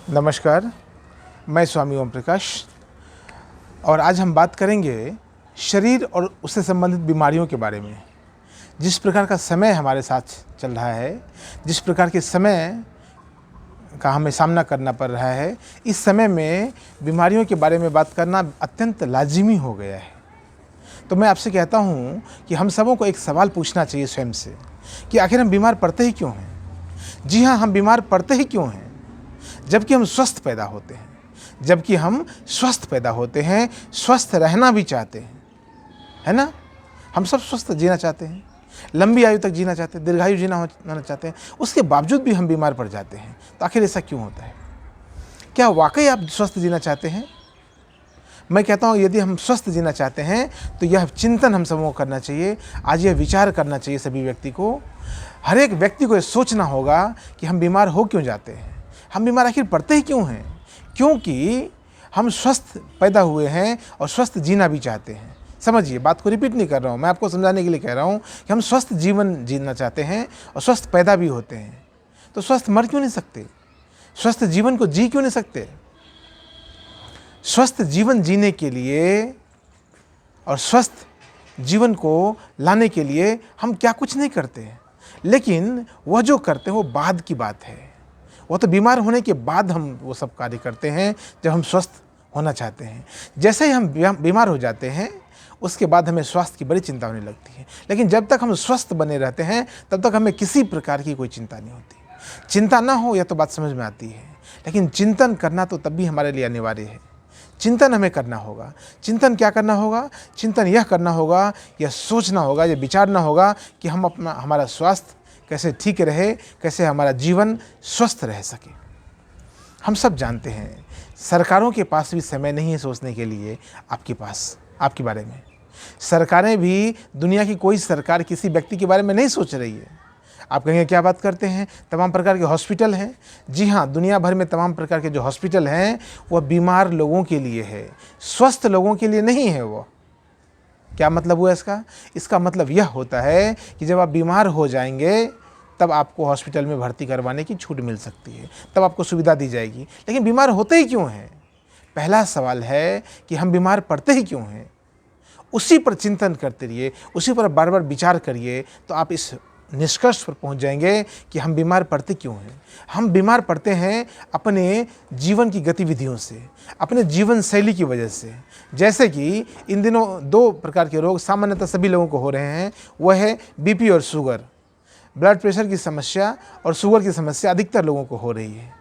नमस्कार, मैं स्वामी ओम प्रकाश और आज हम बात करेंगे शरीर और उससे संबंधित बीमारियों के बारे में। जिस प्रकार का समय हमारे साथ चल रहा है, जिस प्रकार के समय का हमें सामना करना पड़ रहा है, इस समय में बीमारियों के बारे में बात करना अत्यंत लाजिमी हो गया है। तो मैं आपसे कहता हूँ कि हम सबों को एक सवाल पूछना चाहिए स्वयं से कि आखिर हम बीमार पड़ते ही क्यों हैं? जी हाँ, हम बीमार पड़ते ही क्यों हैं? जबकि हम स्वस्थ पैदा होते हैं, जबकि हम स्वस्थ पैदा होते हैं, स्वस्थ रहना भी चाहते हैं, है ना? हम सब स्वस्थ जीना चाहते हैं, लंबी आयु तक जीना चाहते हैं, दीर्घायु होना चाहते हैं, उसके बावजूद भी हम बीमार पड़ जाते हैं। तो आखिर ऐसा क्यों होता है? क्या वाकई आप स्वस्थ जीना चाहते हैं? मैं कहता हूँ यदि हम स्वस्थ जीना चाहते हैं तो यह चिंतन हम सबों को करना चाहिए। आज यह विचार करना चाहिए सभी व्यक्ति को। हर एक व्यक्ति को यह सोचना होगा कि हम बीमार हो क्यों जाते हैं, हम बीमार आखिर पड़ते ही क्यों हैं? क्योंकि हम स्वस्थ पैदा हुए हैं और स्वस्थ जीना भी चाहते हैं। समझिए, बात को रिपीट नहीं कर रहा हूँ, मैं आपको समझाने के लिए कह रहा हूँ कि हम स्वस्थ जीवन जीना चाहते हैं और स्वस्थ पैदा भी होते हैं। तो स्वस्थ मर क्यों नहीं सकते? स्वस्थ जीवन को जी क्यों नहीं सकते? स्वस्थ जीवन जीने के लिए और स्वस्थ जीवन को लाने के लिए हम क्या कुछ नहीं करते हैं, लेकिन वह जो करते हैं वो बाद की बात है। वो तो बीमार होने के बाद हम वो सब कार्य करते हैं जब हम स्वस्थ होना चाहते हैं। जैसे ही हम बीमार हो जाते हैं उसके बाद हमें स्वास्थ्य की बड़ी चिंता होने लगती है। लेकिन जब तक हम स्वस्थ बने रहते हैं तब तक हमें किसी प्रकार की कोई चिंता नहीं होती। चिंता ना हो यह तो बात समझ में आती है, लेकिन चिंतन करना तो तब भी हमारे लिए अनिवार्य है। चिंतन हमें करना होगा। चिंतन क्या करना होगा? चिंतन यह करना होगा, यह सोचना होगा, यह विचारना होगा कि हम हमारा स्वास्थ्य कैसे ठीक रहे, कैसे हमारा जीवन स्वस्थ रह सके। हम सब जानते हैं सरकारों के पास भी समय नहीं है सोचने के लिए आपके बारे में। सरकारें भी, दुनिया की कोई सरकार किसी व्यक्ति के बारे में नहीं सोच रही है। आप कहेंगे क्या बात करते हैं? तमाम प्रकार के हॉस्पिटल हैं। जी हाँ, दुनिया भर में तमाम प्रकार के जो हॉस्पिटल हैं वह बीमार लोगों के लिए है, स्वस्थ लोगों के लिए नहीं है। वो क्या मतलब हुआ इसका? इसका मतलब यह होता है कि जब आप बीमार हो जाएंगे तब आपको हॉस्पिटल में भर्ती करवाने की छूट मिल सकती है, तब आपको सुविधा दी जाएगी। लेकिन बीमार होते ही क्यों हैं? पहला सवाल है कि हम बीमार पड़ते ही क्यों हैं? उसी पर चिंतन करते रहिए, उसी पर बार बार विचार करिए, तो आप इस निष्कर्ष पर पहुंच जाएंगे कि हम बीमार पड़ते क्यों हैं। हम बीमार पड़ते हैं अपने जीवन की गतिविधियों से, अपने जीवन शैली की वजह से। जैसे कि इन दिनों दो प्रकार के रोग सामान्यतः सभी लोगों को हो रहे हैं, वह है बीपी और शुगर। ब्लड प्रेशर की समस्या और शुगर की समस्या अधिकतर लोगों को हो रही है।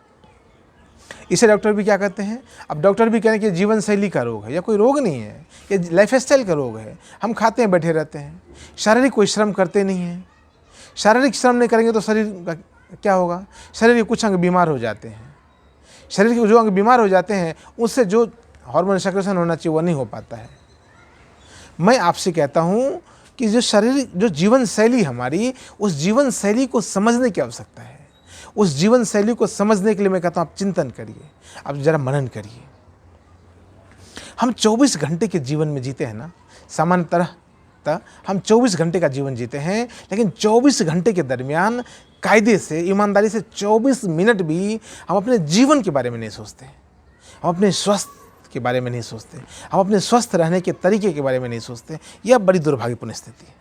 इसे डॉक्टर भी क्या कहते हैं? अब डॉक्टर भी कह रहे हैं कि जीवन शैली का रोग है, या कोई रोग नहीं है, ये लाइफ स्टाइल का रोग है। हम खाते हैं, बैठे रहते हैं, शारीरिक कोई श्रम करते नहीं हैं। शारीरिक श्रम नहीं करेंगे तो शरीर का क्या होगा? शरीर के कुछ अंग बीमार हो जाते हैं। शरीर के जो अंग बीमार हो जाते हैं उससे जो हार्मोन सेक्रेशन होना चाहिए वह नहीं हो पाता है। मैं आपसे कहता हूँ कि जो जीवन शैली हमारी, उस जीवन शैली को समझने की आवश्यकता है। उस जीवन शैली को समझने के लिए मैं कहता हूँ आप चिंतन करिए, आप जरा मनन करिए। हम 24 घंटे के जीवन में जीते हैं ना, सामान्यतः हम 24 घंटे का जीवन जीते हैं, लेकिन 24 घंटे के दरमियान कायदे से, ईमानदारी से 24 मिनट भी हम अपने जीवन के बारे में नहीं सोचते। हम अपने स्वास्थ्य के बारे में नहीं सोचते, हम अपने स्वस्थ रहने के तरीके के बारे में नहीं सोचते। यह बड़ी दुर्भाग्यपूर्ण स्थिति है।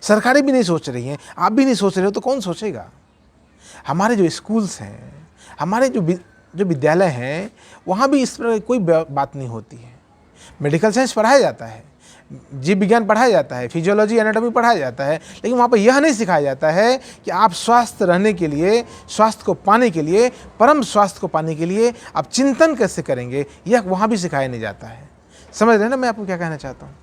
सरकारें भी नहीं सोच रही हैं, आप भी नहीं सोच रहे हो, तो कौन सोचेगा? हमारे जो स्कूल्स हैं, हमारे जो विद्यालय हैं, वहाँ भी इस पर कोई बात नहीं होती है। मेडिकल साइंस पढ़ाया जाता है, जीव विज्ञान पढ़ाया जाता है, फिजियोलॉजी, एनाटॉमी पढ़ाया जाता है, लेकिन वहाँ पर यह नहीं सिखाया जाता है कि आप स्वस्थ रहने के लिए, स्वास्थ्य को पाने के लिए, परम स्वास्थ्य को पाने के लिए आप चिंतन कैसे करेंगे, यह वहाँ भी सिखाया नहीं जाता है। समझ रहे हैं ना मैं आपको क्या कहना चाहता हूँ?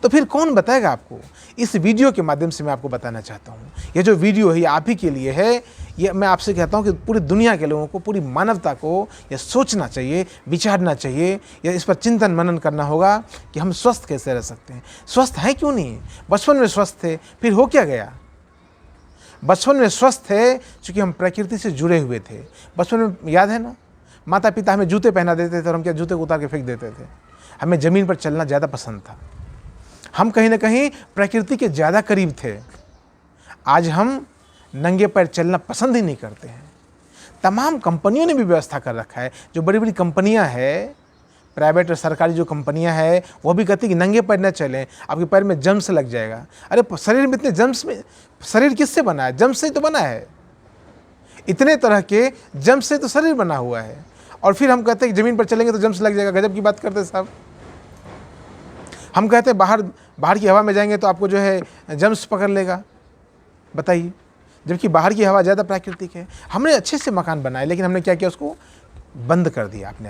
तो फिर कौन बताएगा आपको? इस वीडियो के माध्यम से मैं आपको बताना चाहता हूँ। यह जो वीडियो है ये आप ही के लिए है। ये मैं आपसे कहता हूँ कि पूरी दुनिया के लोगों को, पूरी मानवता को यह सोचना चाहिए, विचारना चाहिए, या इस पर चिंतन मनन करना होगा कि हम स्वस्थ कैसे रह सकते हैं। स्वस्थ हैं क्यों नहीं? बचपन में स्वस्थ थे, फिर हो क्या गया? बचपन में स्वस्थ थे चूँकि हम प्रकृति से जुड़े हुए थे। बचपन में याद है ना, माता पिता हमें जूते पहना देते थे और हम क्या जूते को उतार के फेंक देते थे। हमें ज़मीन पर चलना ज़्यादा पसंद था। हम कहीं ना कहीं प्रकृति के ज़्यादा करीब थे। आज हम नंगे पैर चलना पसंद ही नहीं करते हैं। तमाम कंपनियों ने भी व्यवस्था कर रखा है। जो बड़ी बड़ी कंपनियां हैं, प्राइवेट और सरकारी जो कंपनियां हैं, वो भी कहती कि नंगे पैर न चलें, आपके पैर में जर्म्स लग जाएगा। अरे शरीर में इतने जर्म्स में, शरीर किससे बना है? जर्म्स से ही तो बना है। इतने तरह के जर्म्स से तो शरीर बना हुआ है, और फिर हम कहते हैं कि ज़मीन पर चलेंगे तो जर्म्स लग जाएगा। गजब की बात करते हैं साहब। हम कहते हैं बाहर की हवा में जाएंगे तो आपको जो है जर्म्स पकड़ लेगा। बताइए, जबकि बाहर की हवा ज़्यादा प्राकृतिक है। हमने अच्छे से मकान बनाए, लेकिन हमने क्या किया? उसको बंद कर दिया, अपने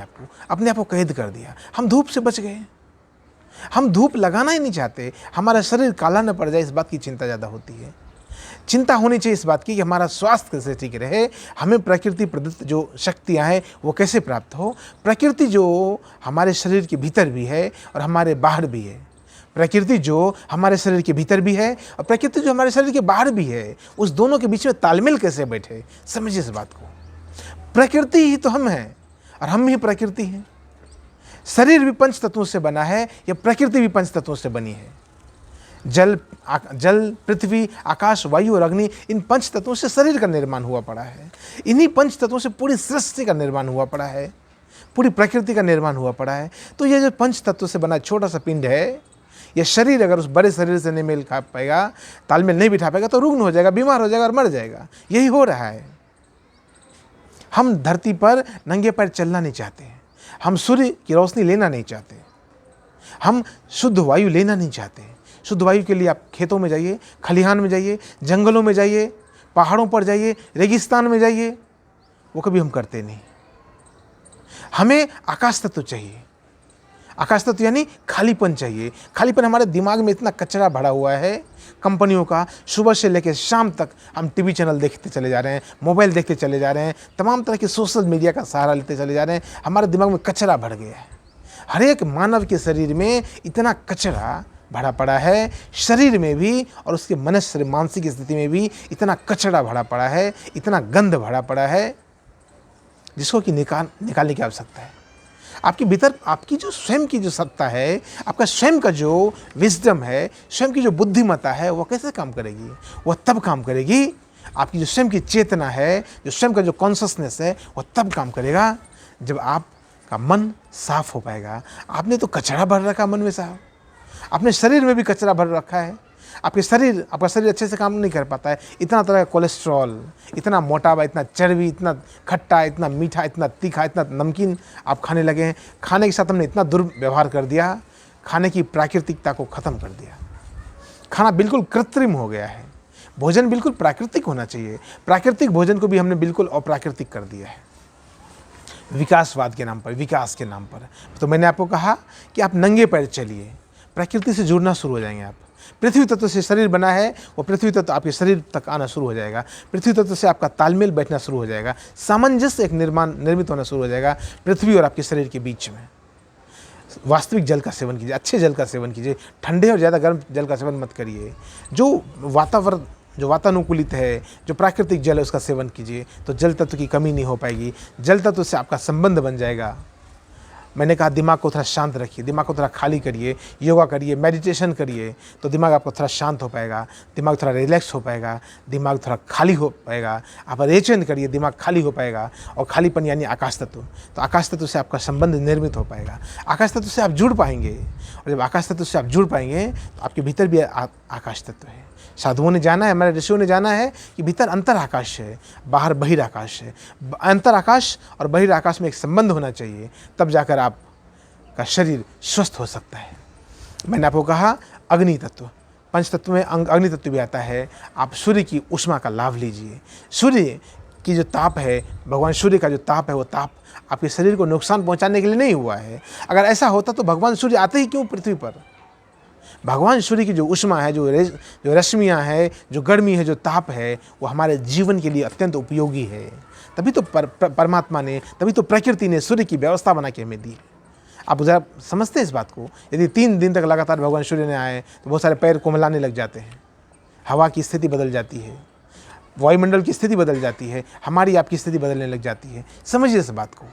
आप को कैद कर दिया। हम धूप से बच गए। हम धूप लगाना ही नहीं चाहते। हमारा शरीर काला न पड़ जाए, इस बात की चिंता ज़्यादा होती है। चिंता होनी चाहिए इस बात की कि हमारा स्वास्थ्य कैसे ठीक रहे, हमें प्रकृति प्रदत्त जो शक्तियाँ हैं वो कैसे प्राप्त हो। प्रकृति जो हमारे शरीर के भीतर भी है और हमारे बाहर भी है, प्रकृति जो हमारे शरीर के भीतर भी है और प्रकृति जो हमारे शरीर के बाहर भी है, उस दोनों के बीच में तालमेल कैसे बैठे, समझिए इस बात को। प्रकृति ही तो हम हैं और हम ही प्रकृति हैं। शरीर भी पंच तत्वों से बना है, या प्रकृति भी पंच तत्वों से बनी है। जल, पृथ्वी, आकाश, वायु और अग्नि, इन पंच तत्वों से शरीर का निर्माण हुआ पड़ा है। इन्हीं पंच तत्वों से पूरी सृष्टि का निर्माण हुआ पड़ा है, पूरी प्रकृति का निर्माण हुआ पड़ा है। तो ये जो पंच तत्वों से बना छोटा सा पिंड है, यह शरीर अगर उस बड़े शरीर से नहीं मेल खा पाएगा, तालमेल नहीं बिठा पाएगा, तो रुग्ण हो जाएगा, बीमार हो जाएगा और मर जाएगा। यही हो रहा है। हम धरती पर नंगे पैर चलना नहीं चाहते, हम सूर्य की रोशनी लेना नहीं चाहते, हम शुद्ध वायु लेना नहीं चाहते। शुद्ध वायु के लिए आप खेतों में जाइए, खलिहान में जाइए, जंगलों में जाइए, पहाड़ों पर जाइए, रेगिस्तान में जाइए, वो कभी हम करते नहीं। हमें आकाश तत्व चाहिए। आकाश तत्व यानी खालीपन चाहिए। खालीपन, हमारे दिमाग में इतना कचरा भरा हुआ है कंपनियों का। सुबह से लेकर शाम तक हम टीवी चैनल देखते चले जा रहे हैं, मोबाइल देखते चले जा रहे हैं, तमाम तरह के सोशल मीडिया का सहारा लेते चले जा रहे हैं। हमारे दिमाग में कचरा भर गया है। हर एक मानव के शरीर में इतना कचरा भरा पड़ा है, शरीर में भी और उसके मनुष्य मानसिक स्थिति में भी इतना कचरा भरा पड़ा है, इतना गंध भरा पड़ा है, जिसको कि निकालने की आवश्यकता है। आपके भीतर आपकी जो स्वयं की जो सत्ता है, आपका स्वयं का जो विजडम है, स्वयं की जो बुद्धिमत्ता है, वो कैसे काम करेगी? वो तब काम करेगी, आपकी जो स्वयं की चेतना है, जो स्वयं का जो कॉन्शसनेस है, वो तब काम करेगा जब आपका मन साफ हो पाएगा। आपने तो कचरा भर रखा मन में साहब, अपने शरीर में भी कचरा भर रखा है। आपका शरीर अच्छे से काम नहीं कर पाता है। इतना तरह का कोलेस्ट्रॉल, इतना मोटापा, इतना चर्बी, इतना खट्टा, इतना मीठा, इतना तीखा, इतना नमकीन आप खाने लगे हैं। खाने के साथ हमने इतना दुर्व्यवहार कर दिया, खाने की प्राकृतिकता को ख़त्म कर दिया। खाना बिल्कुल कृत्रिम हो गया है। भोजन बिल्कुल प्राकृतिक होना चाहिए, प्राकृतिक भोजन को भी हमने बिल्कुल अप्राकृतिक कर दिया है, विकासवाद के नाम पर, विकास के नाम पर। तो मैंने आपको कहा कि आप नंगे पैर चलिए, प्रकृति से जुड़ना शुरू हो जाएंगे आप। पृथ्वी तत्व से शरीर बना है, वो पृथ्वी तत्व आपके शरीर तक आना शुरू हो जाएगा। पृथ्वी तत्व से आपका तालमेल बैठना शुरू हो जाएगा, सामंजस्य एक निर्मित होना शुरू हो जाएगा पृथ्वी और आपके शरीर के बीच में। वास्तविक जल का सेवन कीजिए, अच्छे जल का सेवन कीजिए, ठंडे और ज़्यादा गर्म जल का सेवन मत करिए। जो वातानुकूलित है, जो प्राकृतिक जल है, उसका सेवन कीजिए, तो जल तत्व की कमी नहीं हो पाएगी। जल तत्व से आपका संबंध बन जाएगा। मैंने कहा दिमाग को थोड़ा शांत रखिए, दिमाग को थोड़ा खाली करिए, योगा करिए, मेडिटेशन करिए, तो दिमाग आपका थोड़ा शांत हो पाएगा, दिमाग थोड़ा रिलैक्स हो पाएगा, दिमाग थोड़ा खाली हो पाएगा। आप रेचन करिए, दिमाग खाली हो पाएगा। और खालीपन यानी आकाश तत्व, तो आकाश तत्व से आपका संबंध निर्मित हो पाएगा, आकाश तत्व से आप जुड़ पाएंगे। और जब आकाश तत्व से आप जुड़ पाएंगे तो आपके भीतर भी आकाश तत्व है। साधुओं ने जाना है, हमारे ऋषियों ने जाना है कि भीतर अंतर आकाश है, बाहर बहिराकाश है। अंतर आकाश और बहिराकाश में एक संबंध होना चाहिए, तब जाकर आपका शरीर स्वस्थ हो सकता है। मैंने आपको कहा अग्नि तत्व, पंच तत्व में अग्नि तत्व भी आता है। आप सूर्य की ऊष्मा का लाभ लीजिए। सूर्य की जो ताप है, भगवान सूर्य का जो ताप है, वो ताप आपके शरीर को नुकसान पहुंचाने के लिए नहीं हुआ है। अगर ऐसा होता तो भगवान सूर्य आते ही क्यों पृथ्वी पर? भगवान सूर्य की जो ऊष्मा है, जो रश्मियाँ है, जो गर्मी है, जो ताप है, वो हमारे जीवन के लिए अत्यंत उपयोगी है। तभी तो परमात्मा ने, तभी तो प्रकृति ने सूर्य की व्यवस्था बना के हमें दी। आप ज़रा समझते हैं इस बात को? यदि 3 दिन तक लगातार भगवान सूर्य ने आए तो बहुत सारे पैर कोमलाने लग जाते हैं, हवा की स्थिति बदल जाती है, वायुमंडल की स्थिति बदल जाती है, हमारी आपकी स्थिति बदलने लग जाती है। समझिए इस बात को।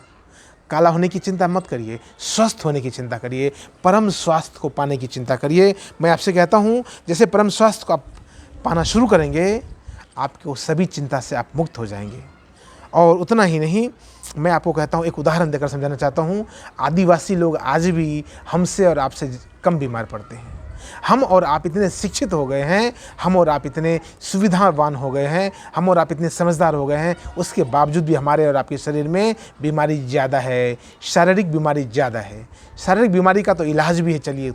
काला होने की चिंता मत करिए, स्वस्थ होने की चिंता करिए, परम स्वास्थ्य को पाने की चिंता करिए। मैं आपसे कहता हूँ, जैसे परम स्वास्थ्य को आप पाना शुरू करेंगे, आपको सभी चिंता से आप मुक्त हो जाएंगे। और उतना ही नहीं, मैं आपको कहता हूँ, एक उदाहरण देकर समझाना चाहता हूँ। आदिवासी लोग आज भी हमसे और आपसे कम बीमार पड़ते हैं। हम और आप इतने शिक्षित हो गए हैं, हम और आप इतने सुविधावान हो गए हैं, हम और आप इतने समझदार हो गए हैं, उसके बावजूद भी हमारे और आपके शरीर में बीमारी ज़्यादा है, शारीरिक बीमारी ज़्यादा है। शारीरिक बीमारी का तो इलाज भी है, चलिए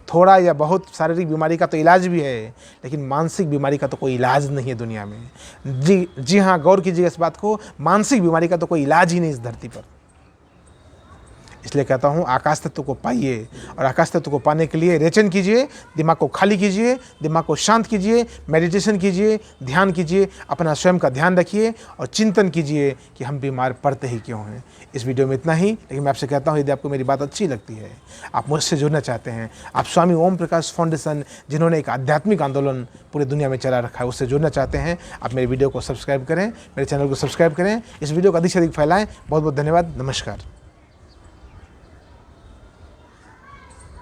थोड़ा या बहुत शारीरिक बीमारी का तो इलाज भी है, लेकिन मानसिक बीमारी का तो कोई इलाज नहीं है दुनिया में। जी हाँ, गौर कीजिएगा इस बात को, मानसिक बीमारी का तो कोई इलाज ही नहीं इस धरती पर। इसलिए कहता हूँ, आकाश तत्व को पाइए, और आकाश तत्व को पाने के लिए रेचन कीजिए, दिमाग को खाली कीजिए, दिमाग को शांत कीजिए, मेडिटेशन कीजिए, ध्यान कीजिए, अपना स्वयं का ध्यान रखिए और चिंतन कीजिए कि हम बीमार पड़ते ही क्यों हैं। इस वीडियो में इतना ही, लेकिन मैं आपसे कहता हूँ, यदि आपको मेरी बात अच्छी लगती है, आप मुझसे जुड़ना चाहते हैं, आप स्वामी ओम प्रकाश फाउंडेशन, जिन्होंने एक आध्यात्मिक आंदोलन पूरी दुनिया में चला रखा है, उससे जुड़ना चाहते हैं, आप मेरे वीडियो को सब्सक्राइब करें, मेरे चैनल को सब्सक्राइब करें, इस वीडियो को अधिक से अधिक फैलाएं। बहुत बहुत धन्यवाद। नमस्कार।